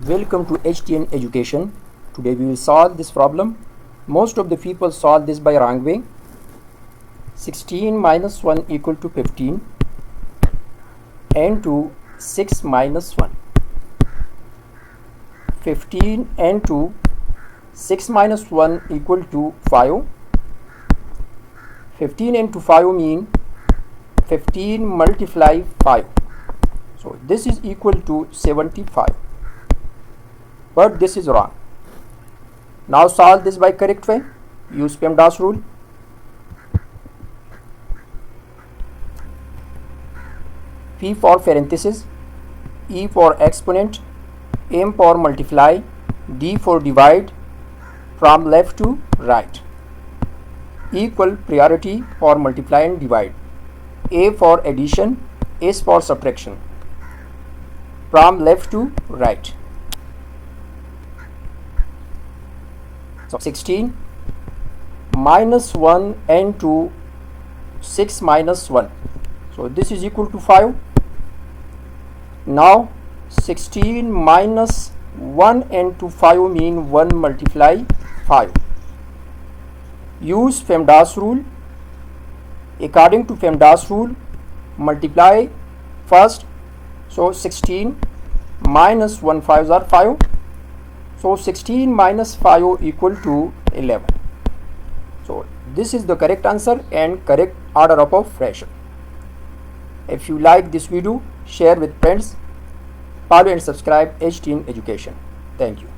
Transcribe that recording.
Welcome to HTN Education. Today we will solve this problem. Most of the people solve this by wrong way. 16 minus 1 equal to 15 and to 6 minus 1. 15 and 2, 6 minus 1 equal to 5. 15 into 5 mean 15 multiply 5. So this is equal to 75. But this is wrong. Now solve this by correct way. Use PEMDAS rule. P for parenthesis, E for exponent, M for multiply, D for divide, from left to right. Equal priority for multiply and divide. A for addition, S for subtraction. From left to right. So 16 minus 1 and 2, 6 minus 1. So this is equal to 5. Now 16 minus 1 and 2, 5 mean 1 multiply 5. Use PEMDAS rule. According to PEMDAS rule, multiply first. So 16 minus 1 5s are 5. So 16 minus 5 equal to 11. So this is the correct answer and correct order of operation. If you like this video, share with friends. Follow and subscribe HTN Education. Thank you.